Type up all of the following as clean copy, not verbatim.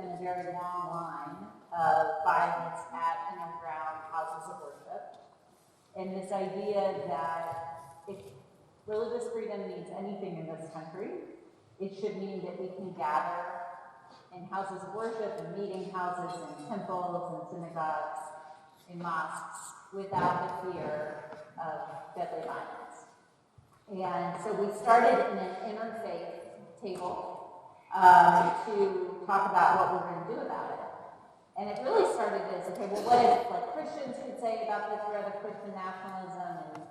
in a very long line of violence at and around houses of worship. And this idea that if religious freedom means anything in this country, it should mean that we can gather in houses of worship and meeting houses and temples and synagogues and mosques without the fear of deadly violence. And so we started in an interfaith table to talk about what we're going to do about it. And it really started as, okay, well, what if Christians could say about this threat of Christian nationalism, and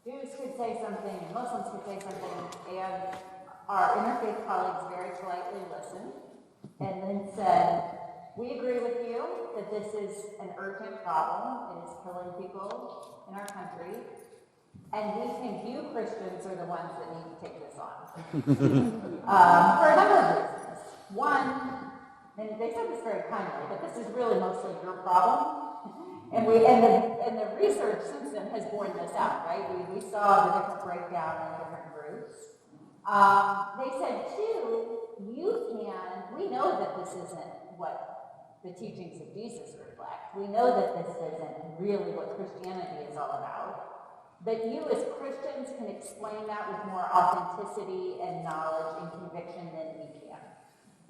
Jews could say something, and Muslims could say something, and our interfaith colleagues very politely listened, and then said, we agree with you that this is an urgent problem, it is killing people in our country, and we think you Christians are the ones that need to take this on. For a number of reasons. One, and they said this very kindly, but this is really mostly your problem. And the research since then has borne this out, right? We saw the different breakdown in different groups. They said, too, we know that this isn't what the teachings of Jesus reflect. We know that this isn't really what Christianity is all about. But you as Christians can explain that with more authenticity and knowledge and conviction than we can.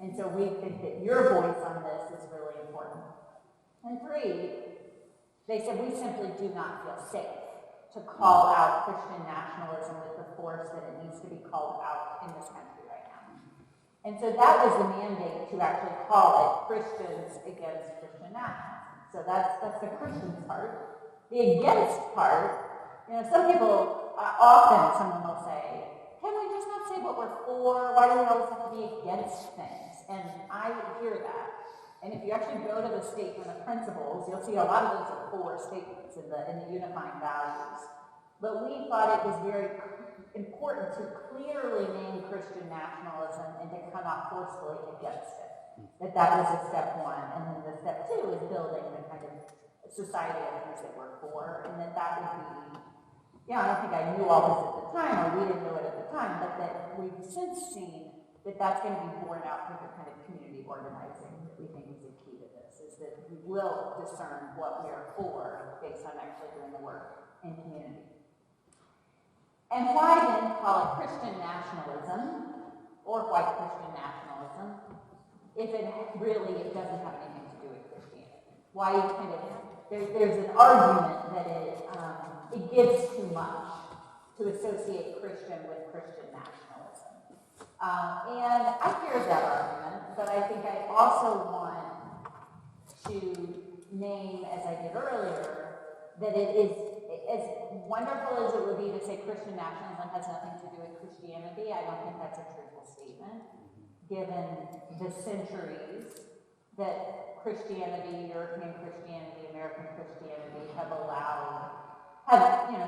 And so we think that your voice on this is really important. And three, they said we simply do not feel safe to call out Christian nationalism with the force that it needs to be called out in this country right now. And so that was the mandate to actually call it Christians Against Christian Nationalism. So that's the Christians part. The against part, some people, often someone will say, can we just not say what we're for? Why do we always have to be against things? And I hear that. And if you actually go to the statement of principles, you'll see a lot of those are core statements in the unifying values. But we thought it was very important to clearly name Christian nationalism and to come out forcefully against it. That was a step one. And then the step two is building the kind of society of things that we're for, and that would be, I don't think I knew all this at the time, or we didn't know it at the time, but that we've since seen that that's going to be borne out through the kind of community organizing that we think is the key to this, is that we will discern what we are for based on actually doing the work in community. And why then call it Christian nationalism or white Christian nationalism if it doesn't have anything to do with Christianity? Why there's an argument that it gives too much to associate Christian with Christian nationalism. And I hear that argument, but I think I also want to name, as I did earlier, that it is, as wonderful as it would be to say Christian nationalism has nothing to do with Christianity, I don't think that's a truthful statement, given the centuries that Christianity, European Christianity, American Christianity have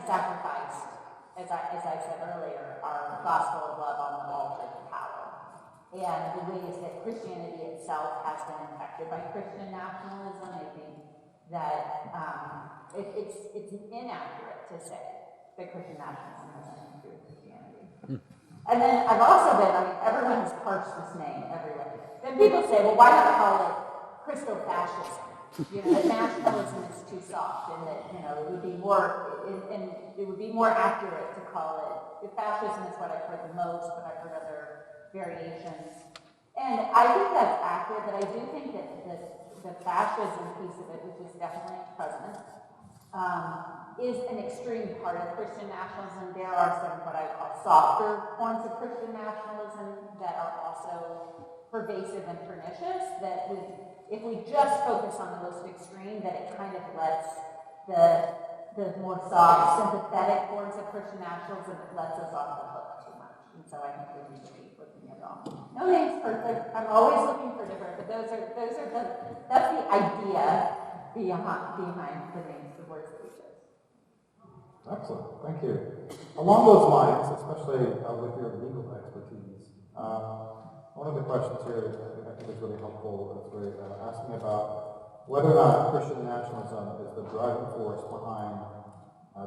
sacrificed, as I said earlier, our gospel of love on the altar of power. And the ways that Christianity itself has been infected by Christian nationalism, I think that it's inaccurate to say that Christian nationalism has nothing to do with Christianity. And then I've also everyone has parsed this name everywhere. Then people say, well, why not call it Christo-fascism? That nationalism is too soft, and that it would be more accurate to call it fascism is what I've heard the most, but I've heard other variations. And I think that's accurate, but I do think that the fascism piece of it, which is definitely present, is an extreme part of Christian nationalism. There are some what I call softer forms of Christian nationalism that are also pervasive and pernicious, that if we just focus on the most extreme, that it kind of lets the more soft, sympathetic forms of Christian nationalism, it lets us off the hook too much. And so I think we need to be looking at it all. No name's perfect. I'm always looking for different, but that's the idea behind the names of words that we chose. Excellent, thank you. Along those lines, especially with your legal expertise, one of the questions here I think is really helpful is asking about whether or not Christian nationalism is the driving force behind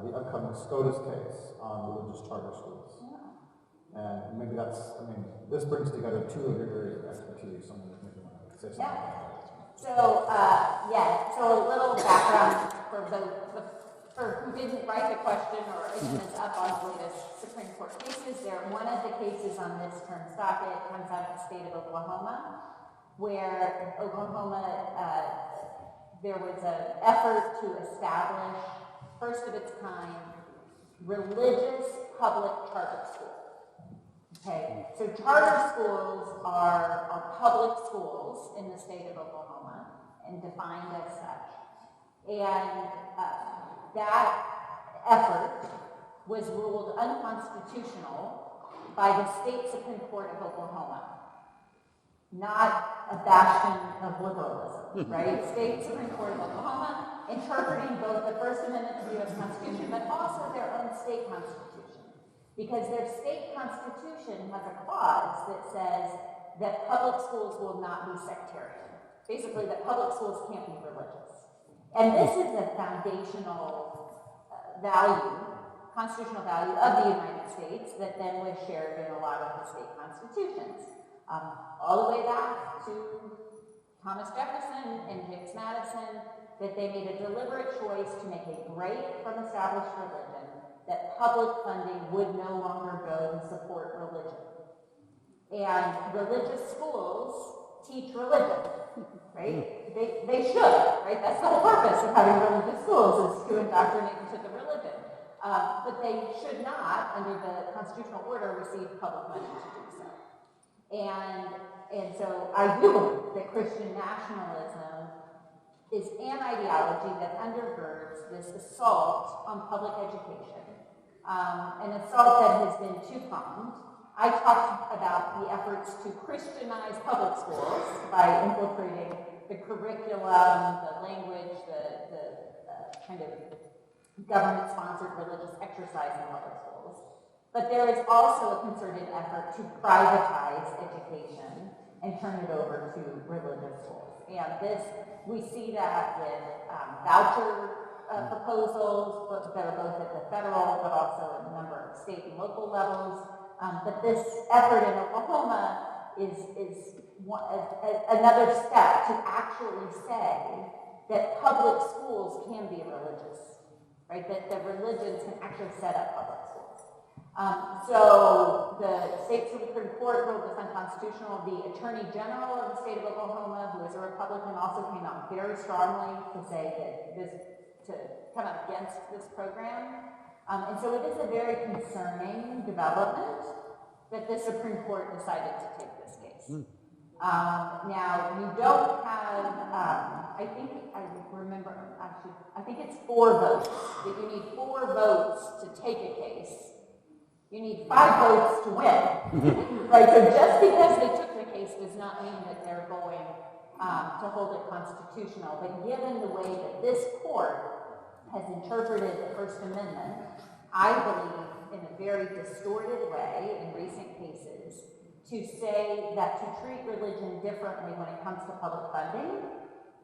the upcoming SCOTUS case on religious charter schools. Yeah. And maybe this brings together two of your areas of expertise. So maybe want to say something Yeah. about that. So a little background for who didn't write the question or isn't as up on the latest Supreme Court cases. One of the cases on this term's docket comes out of the state of Oklahoma, where Oklahoma, there was an effort to establish, first of its kind, religious public charter schools. Okay, so charter schools are public schools in the state of Oklahoma and defined as such. And that effort was ruled unconstitutional by the state Supreme Court of Oklahoma. Not a bastion of liberalism, right? State Supreme Court of Oklahoma interpreting both the First Amendment to the U.S. Constitution, but also their own state constitution. Because their state constitution has a clause that says that public schools will not be sectarian. Basically, that public schools can't be religious. And this is a foundational value, constitutional value of the United States that then was shared in a lot of the state constitutions. All the way back to Thomas Jefferson and James Madison, that they made a deliberate choice to make a break from established religion, that public funding would no longer go to support religion. And religious schools teach religion, right? They should, right? That's the whole purpose of having religious schools, is to indoctrinate into the religion. But they should not, under the constitutional order, receive public money to do so. And so I do believe that Christian nationalism is an ideology that undergirds this assault on public education, an assault that has been two-pronged. I talked about the efforts to Christianize public schools by infiltrating the curriculum, the language, the kind of government-sponsored religious exercise in public schools. But there is also a concerted effort to privatize education and turn it over to religious schools. And we see that with voucher proposals that are both at the federal but also at a number of state and local levels. But this effort in Oklahoma is another step to actually say that public schools can be religious, right? That religions can actually set up public schools. So the state Supreme Court ruled this unconstitutional. The Attorney General of the state of Oklahoma, who is a Republican, also came out very strongly to say that to come out against this program. And so it is a very concerning development that the Supreme Court decided to take this case. Now, you don't have, I think it's 4 votes, that you need 4 votes to take a case. You need 5 votes to win, right? So just because they took the case does not mean that they're going to hold it constitutional. But given the way that this court has interpreted the First Amendment, I believe in a very distorted way in recent cases, to say that to treat religion differently when it comes to public funding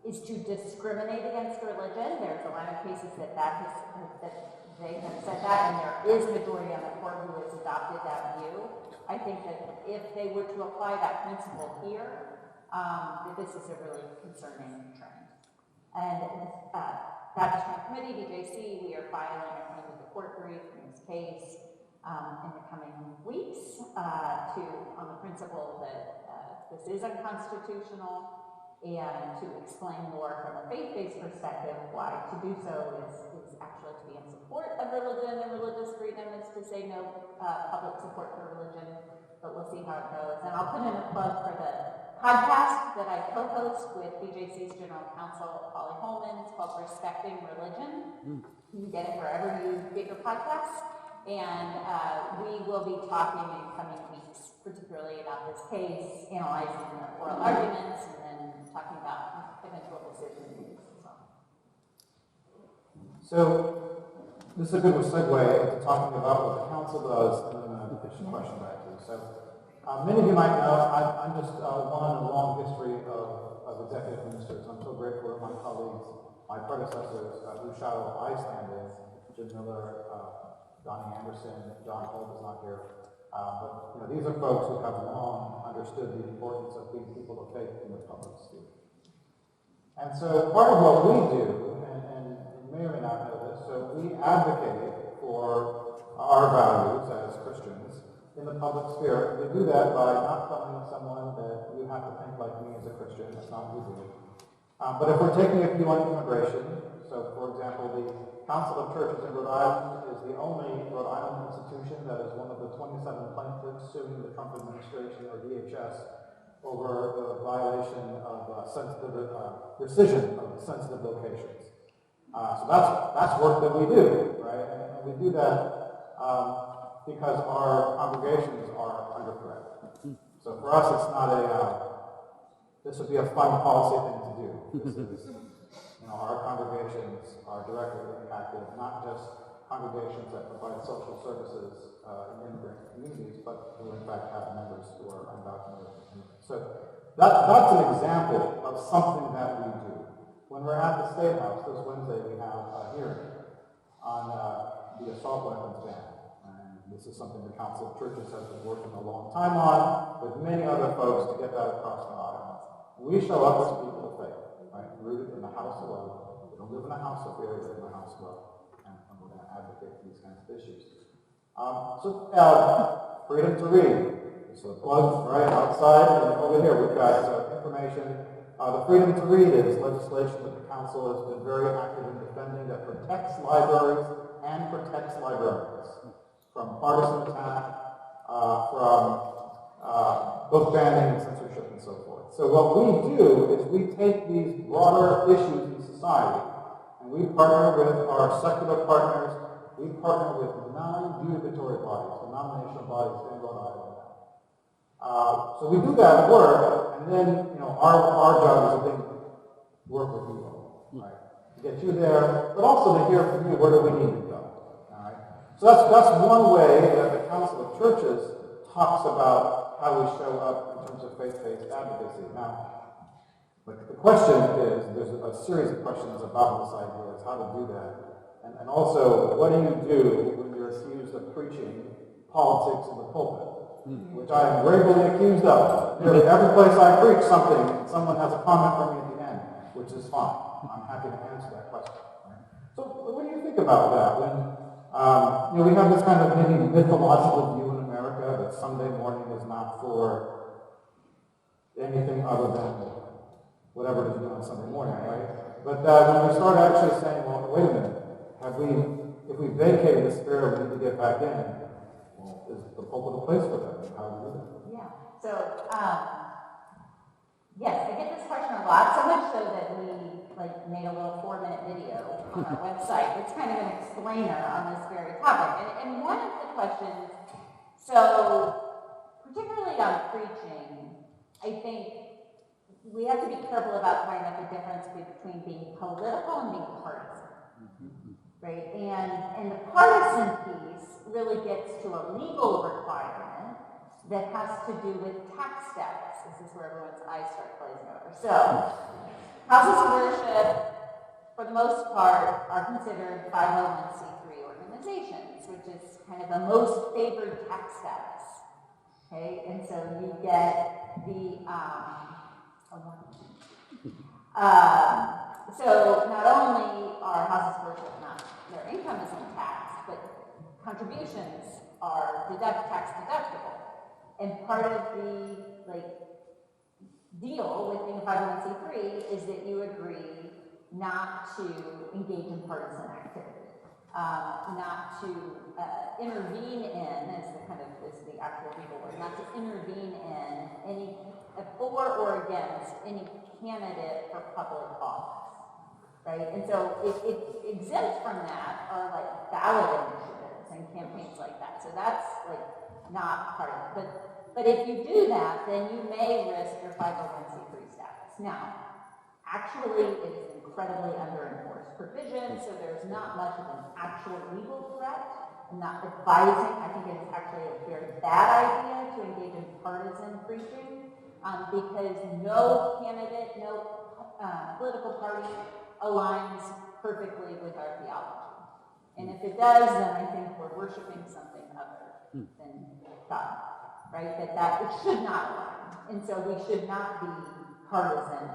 is to discriminate against religion. There's a line of cases that they have said that, and there is a majority on the court who has adopted that view. I think that if they were to apply that principle here, that this is a really concerning trend. And Baptist Joint Committee, BJC, we are filing a claim with the court brief in this case in the coming weeks on the principle that this is unconstitutional, and to explain more from a faith-based perspective why to do so is actually to be in support of religion and religious freedom, is to say no public support for religion, but we'll see how it goes. And I'll put in a plug for the podcast that I co-host with BJC's General Counsel, Polly Holman. It's called Respecting Religion. You can get it wherever you get your podcasts. And we will be talking in coming weeks, particularly about this case, analyzing the oral arguments, and then talking about eventual decisions. So this is a good segue into talking about what the council does, and then a question back to you. So many of you might know I'm just one in a long history of executive ministers. I'm so grateful to my colleagues, my predecessors, whose shadow I stand in, Jim Miller, Donnie Anderson, John Holt is not here, But these are folks who have long understood the importance of being people of faith in the public sphere. And so part of what we do, and you may or may not know this, so we advocate for our values as Christians in the public sphere. We do that by not telling someone that you have to think like me as a Christian. That's not what we do. But if we're taking a view on immigration, so for example, the Council of Churches in Rhode Island is the only Rhode Island institution that is one of the 27 plaintiffs suing the Trump administration or DHS over the violation of rescission of sensitive locations. So that's work that we do, right? And we do that because our congregations are under threat. So for us, it's not this would be a fun policy thing to do. This is, our congregations are directly impacted, not just congregations that provide social services in immigrant communities, but who in fact have members who are undocumented immigrants. So that's an example of something that we do. When we're at the State House this Wednesday, we have a hearing on the assault weapons ban. And this is something the Council of Churches has been working a long time on with many other folks to get that across the aisle. We show up as people of faith, right? Rooted in the house of love. We don't live in a house of fear, we live in a house of love. And we're going to advocate for these kinds of issues. Freedom to read. So the plugs right outside, and over here we've got information. The freedom to read is legislation that the council has been very active in defending that protects libraries and protects librarians from partisan attack, from book banning and censorship and so forth. So what we do is we take these broader issues in society and we partner with our secular partners. We partner with non-judicatory bodies, denominational bodies in Rhode Island. So we do that work, and then our job is to work with you all, right? To get you there, but also to hear from you, where do we need to go? All right. So that's one way that the Council of Churches talks about how we show up in terms of faith-based advocacy. Now, the question is, there's a series of questions about this idea, is how to do that. And also, what do you do when you're accused of preaching politics in the pulpit? Which I am regularly accused of. Nearly every place I preach something, someone has a comment for me at the end, which is fine. I'm happy to answer that question. Right? So what do you think about that? When we have this kind of maybe mythological view in America that Sunday morning is not for anything other than whatever it is you do on Sunday morning, right? But when we start actually saying, well, wait a minute, if we vacated the spirit, we need to get back in. Well, is the pulpit a place for that? How do we do that? Yeah. So, yes, I get this question a lot, so much so that we made a little 4-minute video on our website. It's kind of an explainer on this very topic. And one of the questions, so particularly on preaching, I think we have to be careful about pointing out the difference between being political and being partisan. Right? And the partisan piece really gets to a legal requirement that has to do with tax status. This is where everyone's eyes start glazing over. So, houses of worship, for the most part, are considered 501c3 organizations, which is kind of the most favored tax status. Okay, and so you get the so not only are houses of worship not their income isn't taxed, but contributions are tax deductible. And part of the deal with being a 501c3 is that you agree not to engage in partisan activity, not to intervene in, is the actual legal word, not to intervene in any for or against any candidate for public office, right? And so exempt from that are ballot initiatives and campaigns like that. So that's not part of it. But if you do that, then you may risk your 501c3 status. Now, actually, it is incredibly under-enforced provision, so there's not much of an actual legal threat. I'm not advising. I think it is actually a very bad idea to engage in partisan preaching because no candidate, no political party aligns perfectly with our theology. And if it does, then I think we're worshiping something other than God, right? That it should not align. And so we should not be partisan.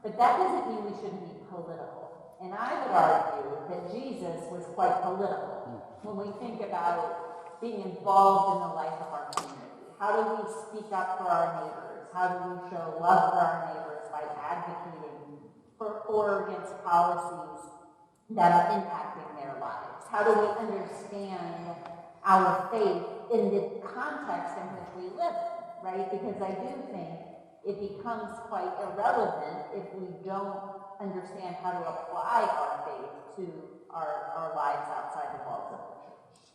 But that doesn't mean we shouldn't be political. And I would argue that Jesus was quite political when we think about being involved in the life of our community. How do we speak up for our neighbors? How do we show love for our neighbors by advocating for or against policies that are impacting their lives? How do we understand our faith in the context in which we live, right? Because I do think it becomes quite irrelevant if we don't understand how to apply our faith to our lives outside the walls of the church.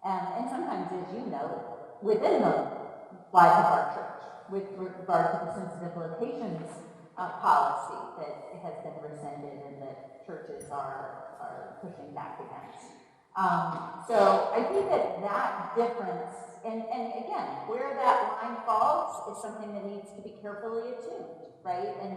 And sometimes, as you know, within the lives of our church, with regard to the sensitive locations policy that has been rescinded and that churches are pushing back against. So I think that difference, and again, where that line falls is something that needs to be carefully attuned, right? And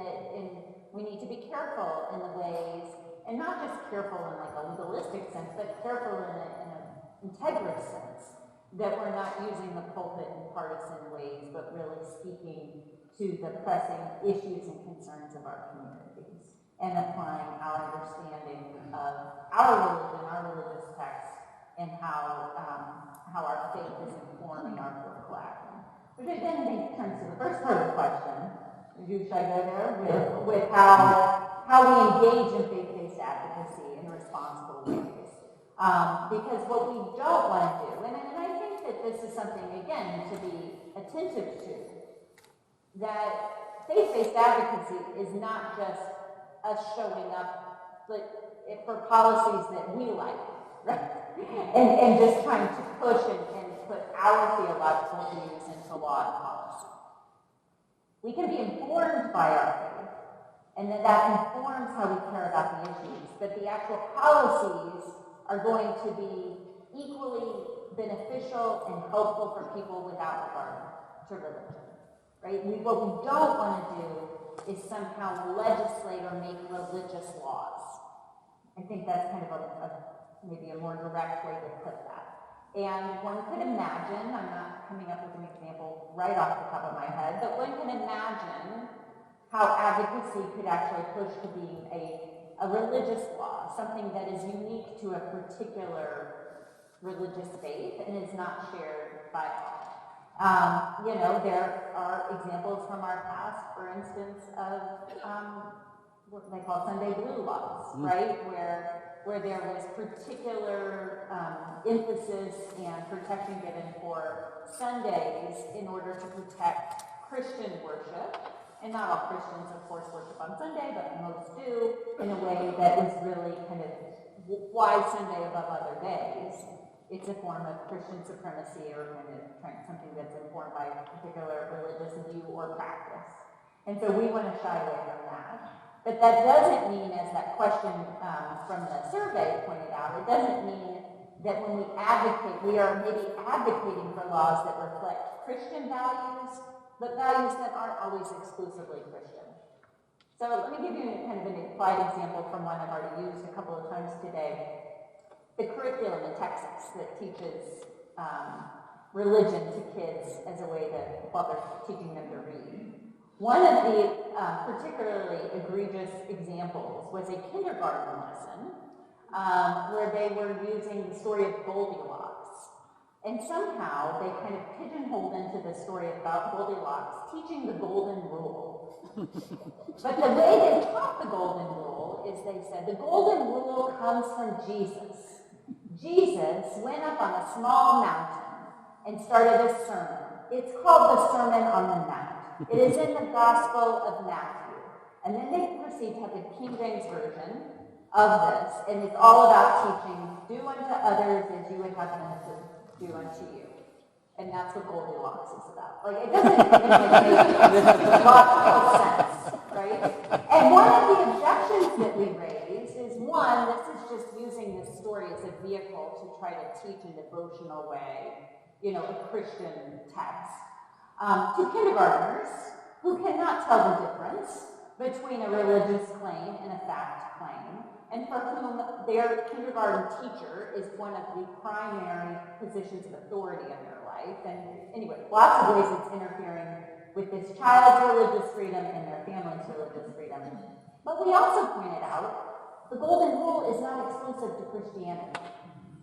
we need to be careful in the ways, and not just careful in like a legalistic sense, but careful in an integrous sense, that we're not using the pulpit in partisan ways, but really speaking to the pressing issues and concerns of our communities, and applying our understanding of our religion, our religious texts, and how our faith is informing our political action. Which I then think turns to the first part of the question. Should I go there with how we engage in faith-based advocacy in responsible ways? Because what we don't want to do, and I think that this is something again to be attentive to, that faith-based advocacy is not just us showing up for policies that we like, right? And just trying to push and put our theological views into law and policy. We can be informed by our faith, and that informs how we care about the issues, but the actual policies are going to be equally beneficial and helpful for people without regard to religion. Right? What we don't want to do is somehow legislate or make religious laws. I think that's kind of maybe a more direct way to put that. And one could imagine, I'm not coming up with an example right off the top of my head, but one can imagine how advocacy could actually push to being a religious law, something that is unique to a particular religious faith and is not shared by all. There are examples from our past, for instance, of what they call Sunday blue laws, right? Where there was particular emphasis and protection given for Sundays in order to protect Christian worship. And not all Christians, of course, worship on Sunday, but most do, in a way that was really kind of why Sunday above other days. It's a form of Christian supremacy or kind of something that's informed by a particular religious view or practice. And so we want to shy away from that. But that doesn't mean, as that question from the survey pointed out, it doesn't mean that when we advocate, we are maybe advocating for laws that reflect Christian values, but values that aren't always exclusively Christian. So let me give you kind of an applied example from one I've already used a couple of times today. The curriculum in Texas that teaches religion to kids as a way while they're teaching them to read. One of the particularly egregious examples was a kindergarten lesson where they were using the story of Goldilocks. And somehow they kind of pigeonholed into the story about Goldilocks teaching the golden rule. But the way they taught the golden rule is they said the golden rule comes from Jesus. Jesus went up on a small mountain and started a sermon. It's called the Sermon on the Mount. It is in the Gospel of Matthew. And then they proceed to have the King James Version of this, and it's all about teaching, do unto others as you would have them to do unto you. And that's what Goldilocks is about. Like, it doesn't even make logical sense, right? And one of the objections that we raise is, one, this is just using this story as a vehicle to try to teach a devotional way, a Christian text, to kindergartners who cannot tell the difference between a religious claim and a fact claim, and for whom their kindergarten teacher is one of the primary positions of authority in their life. life. And anyway, lots of ways it's interfering with this child's religious freedom and their family's religious freedom. But we also pointed out the golden rule is not exclusive to Christianity.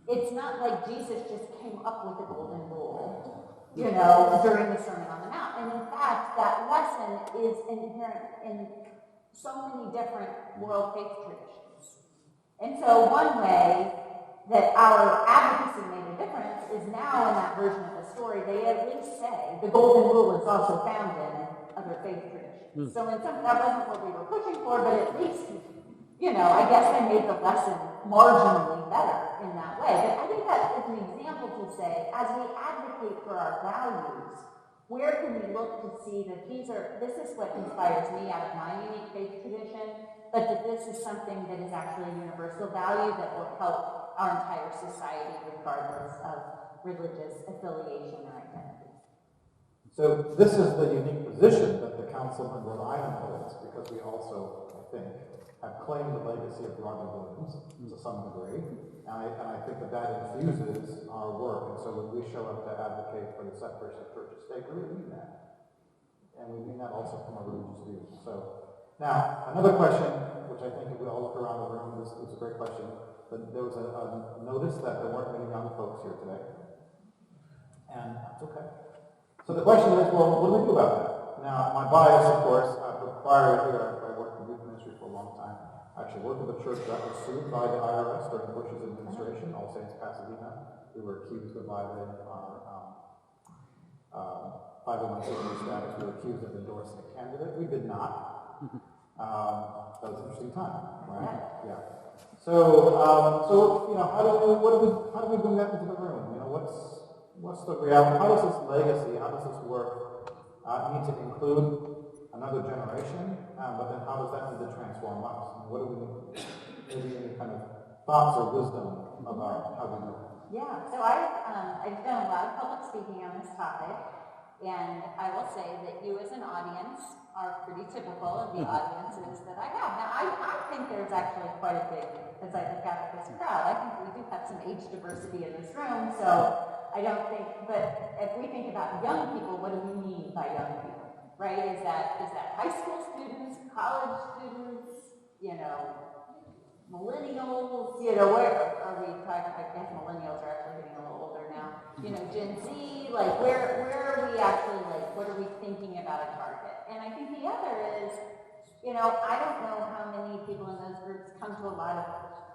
It's not like Jesus just came up with the golden rule, you know, during the Sermon on the Mount. And in fact, that lesson is inherent in so many different world faith traditions. And so one way that our advocacy made a difference is now in that version of the story, they at least say the golden rule is also found in other faith traditions. So in some, that wasn't what we were pushing for, but at least, you know, I guess they made the lesson marginally better in that way. But I think that is an example to say, as we advocate for our values, where can we look to see that this is what inspires me out of my unique faith tradition, but that this is something that is actually a universal value that will help our entire society regardless of religious affiliation or identity. So this is the unique position that the Council in Rhode Island holds, because we also, I think, have claimed the legacy of Robin Williams to some degree, and I think that infuses our work. And so when we show up to advocate for the separation of church and state, we really mean that. And we mean that also from a religious view. So now, another question, which I think if we all look around the room, this is a great question. But there was a notice that there weren't many young folks here today. And that's okay. So the question is, well, what do we do about that? Now, my bias, of course, prior to here, I worked in youth ministry for a long time. I actually worked with a church that was sued by the IRS during Bush's administration, All Saints Pasadena. We were accused of violating our 501c3 status. We were accused of endorsing a candidate. We did not. That was an interesting time, right? Yeah. So you know, how do we bring that into the room? You know, what's the reality? How does this legacy, how does this work need to include another generation? But then how does that need to transform us? And what do we need? Maybe any kind of thoughts or wisdom about how we do that? Yeah. So I've done a lot of public speaking on this topic, and I will say that you as an audience are pretty typical of the audiences that I have. Now, I think there's actually quite a big, as I look out at this crowd, I think we do have some age diversity in this room, so I don't think, but if we think about young people, what do we mean by young people, right? Is that high school students, college students, you know, millennials, you know, where are we talking, I guess millennials are actually getting a little older now, you know, Gen Z, like where are we actually, like, what are we thinking about a target? And I think the other is, you know, I don't know how many people in those groups come to a lot of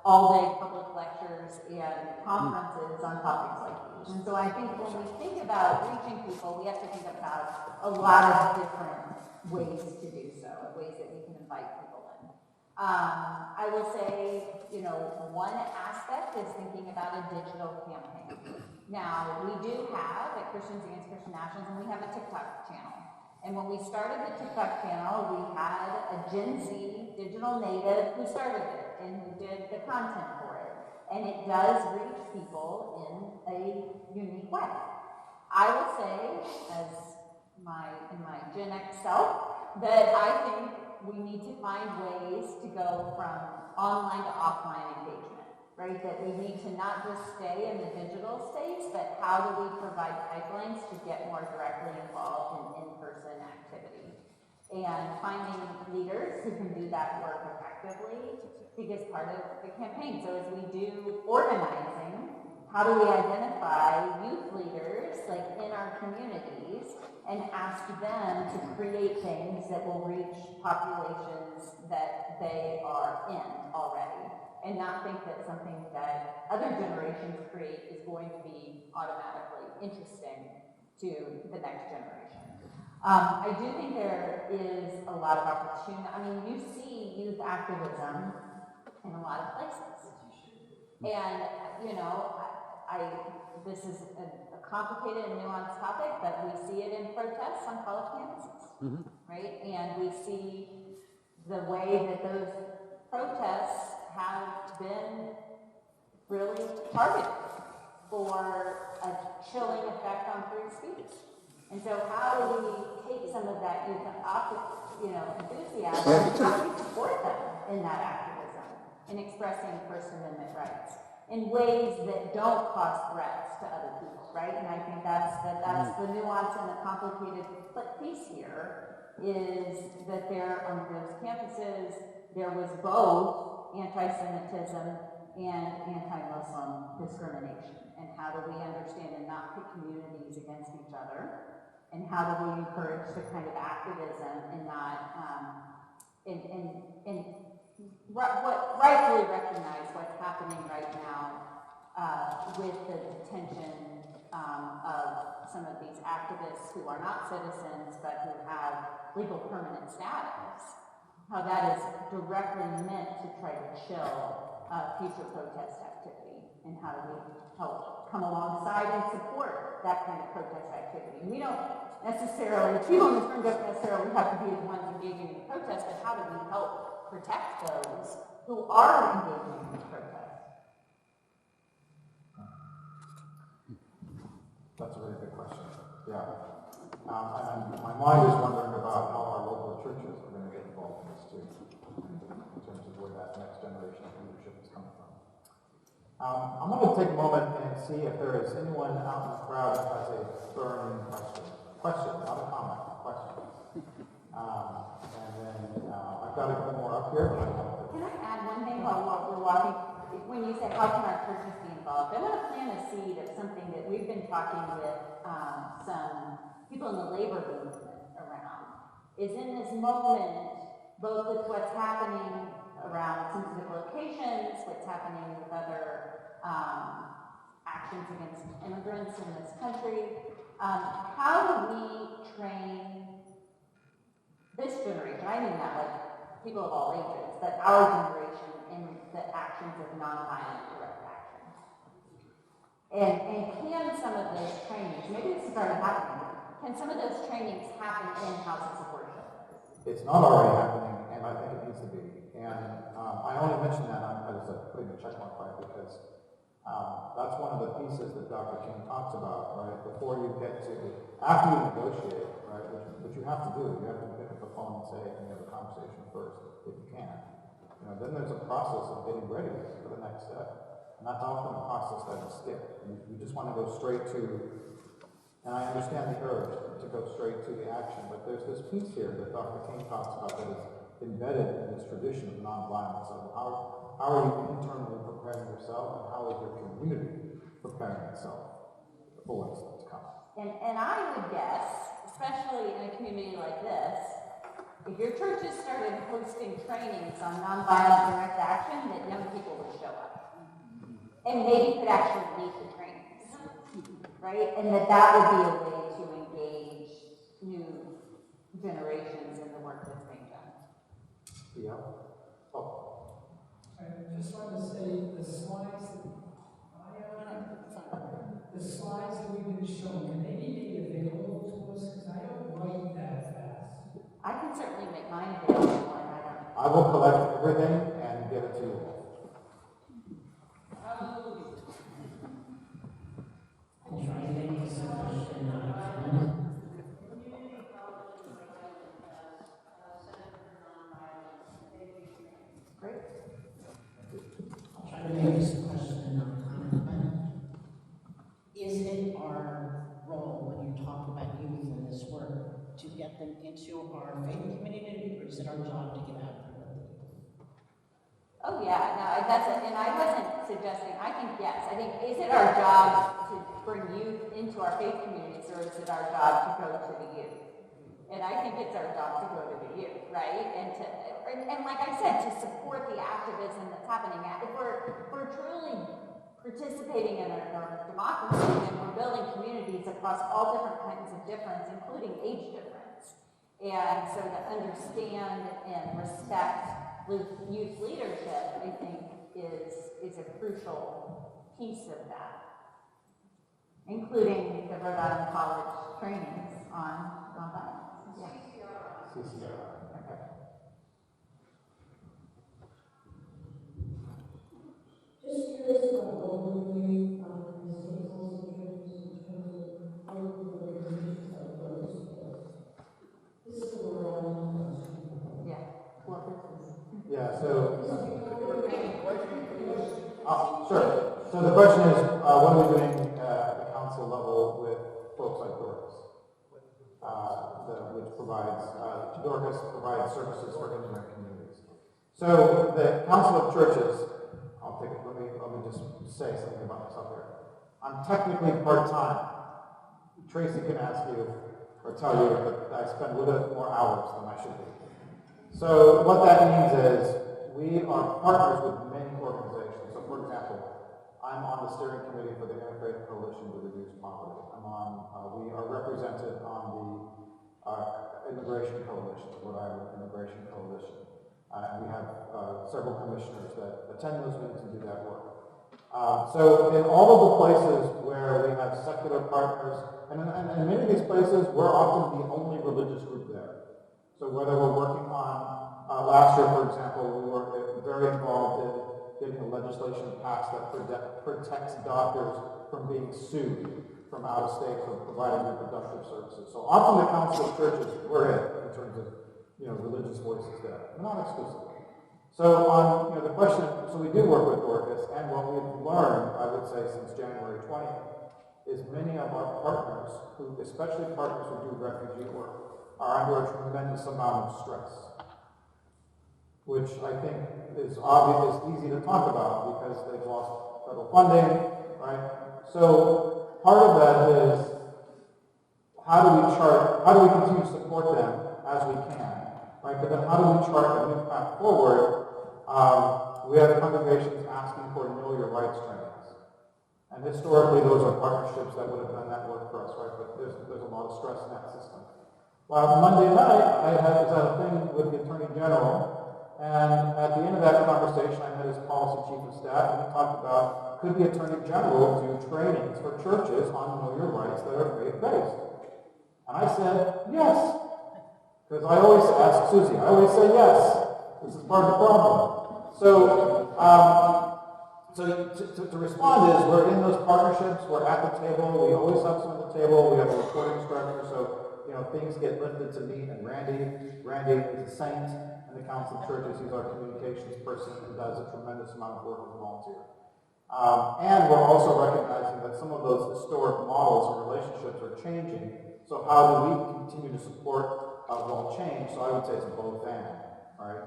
all-day public lectures and conferences on topics like these. And so I think when we think about reaching people, we have to think about a lot of different ways to do so, ways that we can invite people in. I will say, you know, one aspect is thinking about a digital campaign. Now, we do have, at Christians Against Christian Nationalism, we have a TikTok channel. And when we started the TikTok channel, we had a Gen Z digital native who started it and who did the content for it. And it does reach people in a unique way. I will say, as in my Gen X self, that I think we need to find ways to go from online to offline engagement, right? That we need to not just stay in the digital space, but how do we provide pipelines to get more directly involved in in-person activity? And finding leaders who can do that work effectively, I think is part of the campaign. So as we do organizing, how do we identify youth leaders, like in our communities, and ask them to create things that will reach populations that they are in already, and not think that something that other generations create is going to be automatically interesting to the next generation. I do think there is a lot of opportunity. I mean, you see youth activism in a lot of places. And, you know, this is a complicated and nuanced topic, but we see it in protests on college campuses, right? And we see the way that those protests have been really targeted for a chilling effect on free speech. And so how do we take some of that youth enthusiasm, how do we support them in that activism, in expressing First Amendment rights, in ways that don't cause threats to other people, right? And I think that's the nuance and the complicated piece here is that there on those campuses there was both anti-Semitism and anti-Muslim discrimination. And how do we understand and not pit communities against each other? And how do we encourage the kind of activism and not what rightfully recognize what's happening right now with the detention of some of these activists who are not citizens but who have legal permanent status, how that is directly meant to try to chill future protest activity, and how do we help come alongside and support that kind of protest activity. We don't necessarily, people in this room don't necessarily have to be the ones engaging in the protest, but how do we help protect those who are engaging in the protest? That's a really good question. Yeah. And my mind is wondering about how our local churches are going to get involved in this too, in terms of where that next generation of leadership is coming from. I'm going to take a moment and see if there is anyone out in the crowd who has a burning question. Question, not a comment, a question. And then I've got a couple more up here. Can I add one thing while we're walking? When you say how can our churches be involved, I want to plant a seed of something that we've been talking with some people in the labor movement around. Is in this moment, both with what's happening around sensitive locations, what's happening with other actions against immigrants in this country, how do we train this generation, I mean that like people of all ages, but our generation in the actions of nonviolent direct actions? And can some of those trainings, maybe this is already happening, can some of those trainings happen in houses of worship? It's not already happening, and I think it needs to be. And I only mention that, I was putting a check mark by it because that's one of the pieces that Dr. King talks about, right? Before you get to, after you negotiate, right, which you have to do, you have to pick up the phone and say, can you have a conversation first, if you can. You know, then there's a process of getting ready for the next step. And that's often a process that is skipped. You just want to go straight to, and I understand the urge to go straight to the action, but there's this piece here that Dr. King talks about that is embedded in this tradition of nonviolence. So how are you internally preparing yourself, and how is your community preparing itself for what's to come? And I would guess, especially in a community like this, if your churches started hosting trainings on nonviolent direct action, that young people would show up. And maybe could actually lead the trainings, right? And that would be a way to engage new generations in the work that's being done. Yeah. Oh. I just wanted to say the slides that we've been showing, can they be made available to us? Because I don't write that fast. I can certainly make mine available, and I don't. I will collect everything and give it to you. I'll try to make this a question, not a comment. Great. I'll try to make this a question, not a comment. Is it our role, when you talk about youth in this work, to get them into our faith community, or is it our job to get out there? Oh yeah, no, that's it. And I wasn't suggesting, I think yes. I think, is it our job to bring youth into our faith communities, or is it our job to go to the youth? And I think it's our job to go to the youth, right? And like I said, to support the activism that's happening. If we're truly participating in our democracy, and we're building communities across all different kinds of difference, including age difference. And so to understand and respect youth leadership, I think, is a crucial piece of that, including the Rhode Island College trainings on violence. Yeah. CCR. Okay. Just curious about globally, the signals and trends in terms of how the organizations are closed. This is a Rhode question. Yeah. Well, this is. Yeah, so, sure. So the question is, what are we doing at the council level with folks like Dorcas, which provides, Dorcas provides services for immigrant communities. So the Council of Churches, let me just say something about myself here. I'm technically part-time. Tracy can ask you or tell you that I spend a little bit more hours than I should be. So what that means is we are partners with many organizations. So for example, I'm on the steering committee for the Interfaith Coalition to Reduce Poverty. We are represented on the Immigration Coalition, the Rhode Island Immigration Coalition. And we have several commissioners that attend those meetings and do that work. So in all of the places where we have secular partners, and in many of these places, we're often the only religious group there. So whether we're working on, last year, for example, we were very involved in getting a legislation passed that protects doctors from being sued from out of state for providing reproductive services. So often the Council of Churches, we're in terms of religious voices there, but not exclusively. So on the question, so we do work with Dorcas, and what we've learned, I would say, since January 20th, is many of our partners, especially partners who do refugee work, are under a tremendous amount of stress, which I think is obvious, is easy to talk about because they've lost federal funding, right? So part of that is how do we continue to support them as we can, right? But then how do we chart a new path forward? We have congregations asking for Know Your Rights trainings. And historically, those are partnerships that would have done that work for us, right? But there's a lot of stress in that system. Well, Monday night, I was at a thing with the Attorney General, and at the end of that conversation, I met his policy chief of staff, and we talked about, could the Attorney General do trainings for churches on Know Your Rights that are faith-based? And I said, yes. Because I always ask Susie, I always say yes. This is part of the problem. So, to respond is, we're in those partnerships, we're at the table, we always have some at the table, we have a reporting structure, so things get lifted to me and Randy. Randy is a saint in the Council of Churches. He's our communications person and does a tremendous amount of work as a volunteer. And we're also recognizing that some of those historic models and relationships are changing, so how do we continue to support while change? So I would say it's both and, right?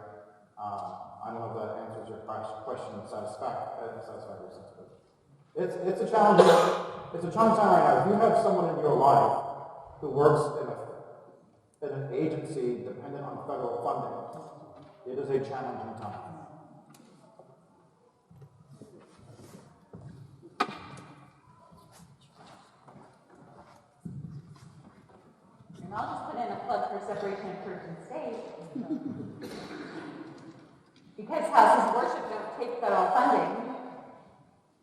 I don't know if that answers your question in satisfactory sense, but it's a challenge. It's a challenge time right now. If you have someone in your life who works in an agency dependent on federal funding, it is a challenging time. And I'll just put in a plug for separation of church and state. Because houses of worship don't take federal funding,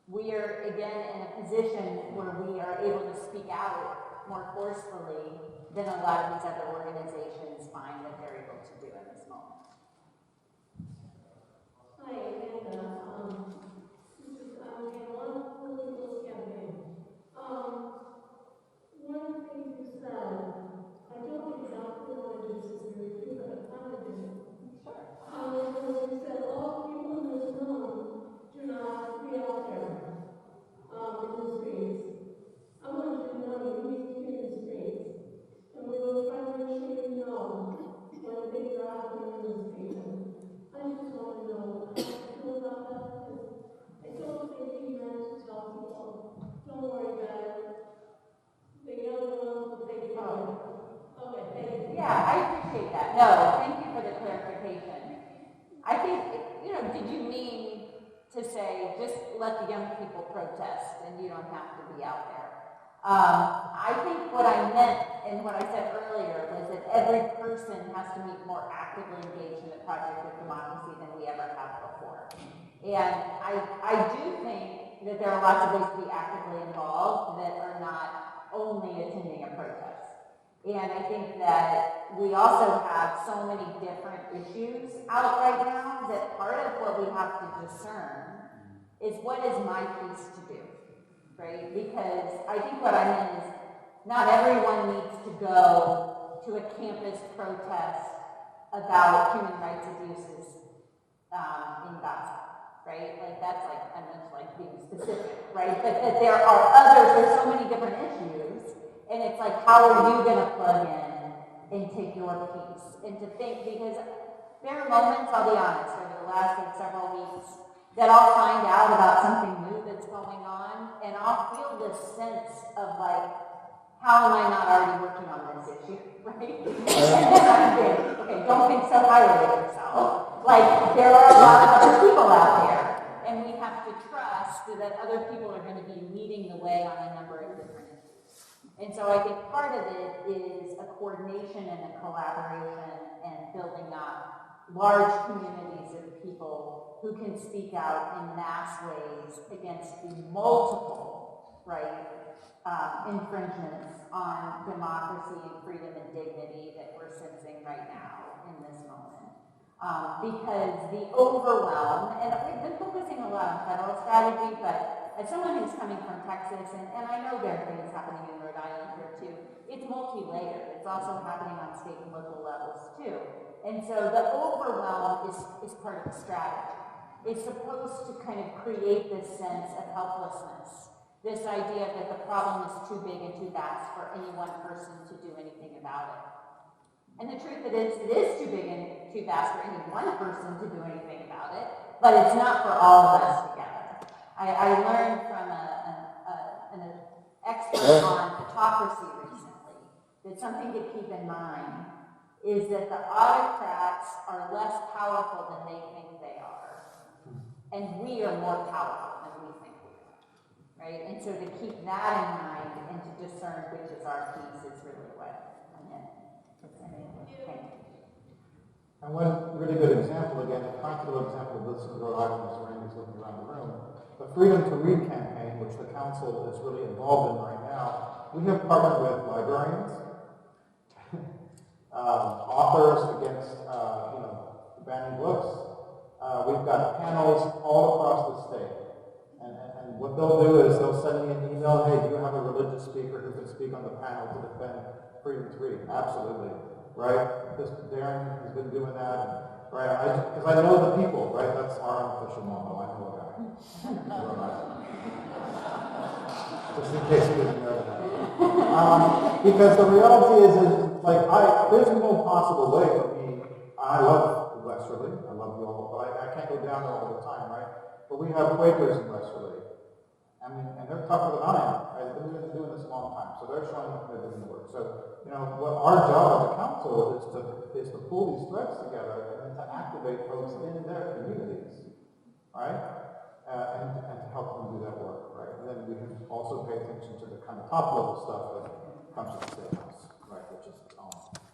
we are again in a position where we are able to speak out more forcefully than a lot of these other organizations find that they're able to do in this moment. Hi, Amanda. This is Angela, political campaign. One of the things you said, I don't exactly want to disagree with you, but I kind of do. When you said all people in this room do not be out there in the streets. I want you to know you need to be in the streets. And we will try to make sure you know when things are happening in the streets. I just want to know how you feel about that, because I don't think you meant to tell people, don't worry about it. The other ones will take care of it. Okay, thank you. Yeah, I appreciate that. No, thank you for the clarification. I think, did you mean to say just let the young people protest and you don't have to be out there? I think what I meant and what I said earlier was that every person has to be more actively engaged in the project of democracy than we ever have before. And I do think that there are lots of ways to be actively involved that are not only attending a protest. And I think that we also have so many different issues out right now that part of what we have to discern is what is my piece to do, right? Because I think what I meant is not everyone needs to go to a campus protest about human rights abuses in Gaza, right? Like that's like, I'm just like being specific, right? But that there are others, there's so many different issues, and it's like, how are you gonna plug in and take your piece? And to think, because there are moments, I'll be honest, over the last like several weeks, that I'll find out about something new that's going on, and I'll feel this sense of like, how am I not already working on this issue, right? And then I'm thinking, okay, don't think so highly of yourself. Like, there are a lot of other people out there, and we have to trust that other people are going to be leading the way on a number of different issues. And so I think part of it is a coordination and a collaboration and building up large communities of people who can speak out in mass ways against the multiple, right, infringements on democracy and freedom and dignity that we're sensing right now in this moment. Because the overwhelm, and we've been focusing a lot on federal strategy, but as someone who's coming from Texas, and I know there are things happening in Rhode Island here too, it's multi-layered. It's also happening on state and local levels too. And so the overwhelm is part of the strategy. It's supposed to kind of create this sense of helplessness. This idea that the problem is too big and too vast for any one person to do anything about it. And the truth is, it is too big and too vast for any one person to do anything about it, but it's not for all of us together. I learned from an expert on autocracy recently that something to keep in mind is that the autocrats are less powerful than they think they are, and we are more powerful than we think we are. Right? And so to keep that in mind and to discern which is our piece is really what I meant. And one really good example, again, a practical example of this in Rhode Island, as Randy's looking around the room, the Freedom to Read campaign, which the council is really involved in right now, we have partnered with librarians, authors against, banning books. We've got panels all across the state. And what they'll do is they'll send me an email, hey, do you have a religious speaker who can speak on the panel to defend freedom to read? Absolutely, right? This Darren has been doing that, right? Because I know the people, right? That's our unofficial motto. I know a guy. Just in case you didn't know that. Because the reality is like, there's no possible way for me. I love Westerly. I love you all, but I can't go down there all the time, right? But we have Quakers in Westerly. I mean, and they're tougher than I am. I've been doing this a long time, so they're showing up and they're doing the work. So, what our job as a council is to pull these threads together and then to activate folks in their communities, right? And to help them do that work, right? And then we can also pay attention to the kind of top level stuff that comes to the state house, right? Which is its own thing.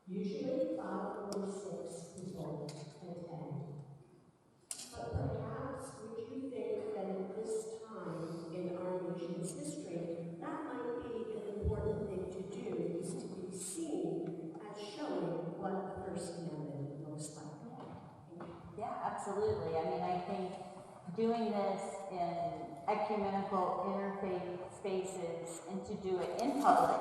Usually 5 or 6 people attend. But perhaps would you think that at this time in our nation's history, that might be an important thing to do, is to be seen as showing what the First Amendment looks like. Yeah, absolutely. I mean, I think doing this in ecumenical interfaith spaces and to do it in public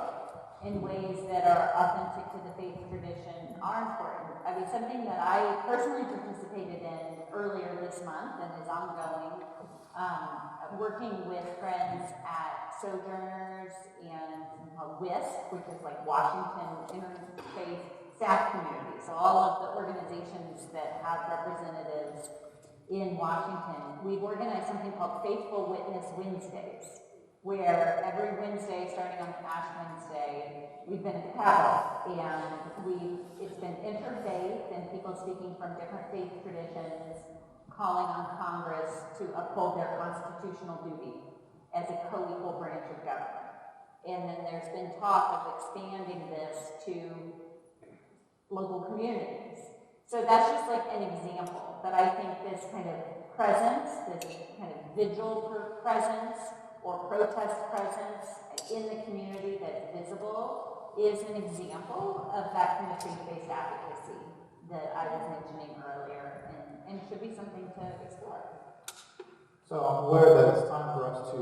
in ways that are authentic to the faith tradition are important. I mean, something that I personally participated in earlier this month and is ongoing, working with friends at Sojourners and WISP, which is like Washington Interfaith Staff Community. So all of the organizations that have representatives in Washington, we've organized something called Faithful Witness Wednesdays, where every Wednesday, starting on Ash Wednesday, we've been at the Capitol, and it's been interfaith and people speaking from different faith traditions, calling on Congress to uphold their constitutional duty as a co-equal branch of government. And then there's been talk of expanding this to local communities. So that's just like an example, but I think this kind of presence, this kind of vigil presence or protest presence in the community that's visible is an example of that kind of faith-based advocacy that I was mentioning earlier, and should be something to explore. So I'm aware that it's time for us to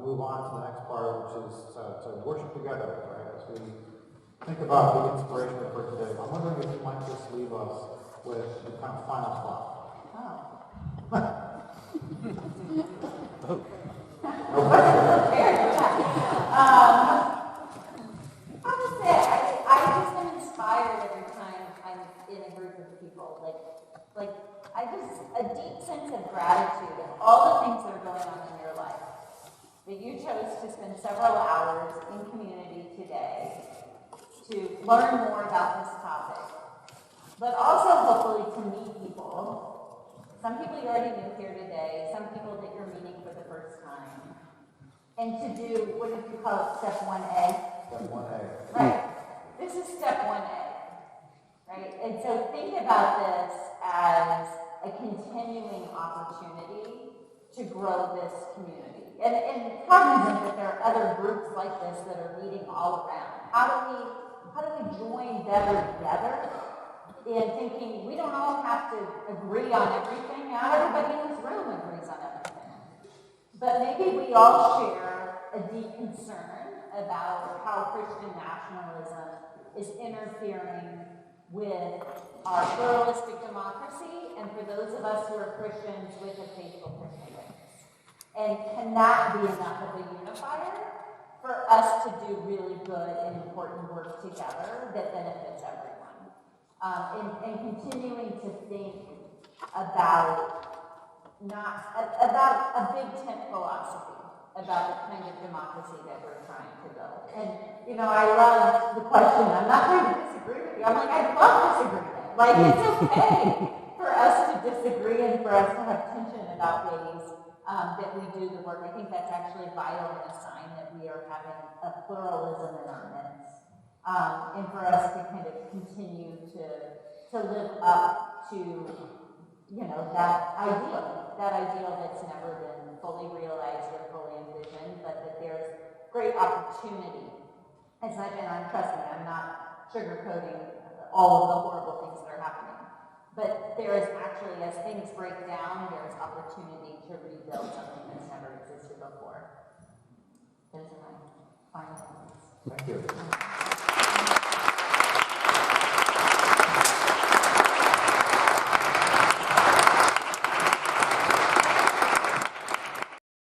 move on to the next part, which is to worship together, right? As we think about the inspiration for today, I'm wondering if you might just leave us with the kind of final thought. Oh. No pressure. I'll just say, I just am inspired every time I'm in a group of people. Like a deep sense of gratitude of all the things that are going on in your life. That you chose to spend several hours in community today to learn more about this topic, but also hopefully to meet people. Some people you already knew here today, some people that you're meeting for the first time, and to do, what did you call it, step 1A? Step 1A. Right. This is step 1A, right? And so think about this as a continuing opportunity to grow this community. And cognizant that there are other groups like this that are meeting all around. How do we join better together in thinking we don't all have to agree on everything? Not everybody in this room agrees on everything. But maybe we all share a deep concern about how Christian nationalism is interfering with our pluralistic democracy, and for those of us who are Christians, with a faithful Christian witness. And can that be enough of a unifier for us to do really good and important work together that benefits everyone? And continuing to think about a big tent philosophy about the kind of democracy that we're trying to build. And, I love the question. I'm not trying to disagree with you. I'm like, I love disagreement. Like, it's okay for us to disagree and for us to have tension about ways that we do the work. I think that's actually vital and a sign that we are having a pluralism in our midst. And for us to kind of continue to live up to, that ideal that's never been fully realized or fully envisioned, but that there's great opportunity. And trust me, I'm not sugarcoating all of the horrible things that are happening. But there is actually, as things break down, there's opportunity to rebuild something that's never existed before. Those are my final thoughts. Thank you.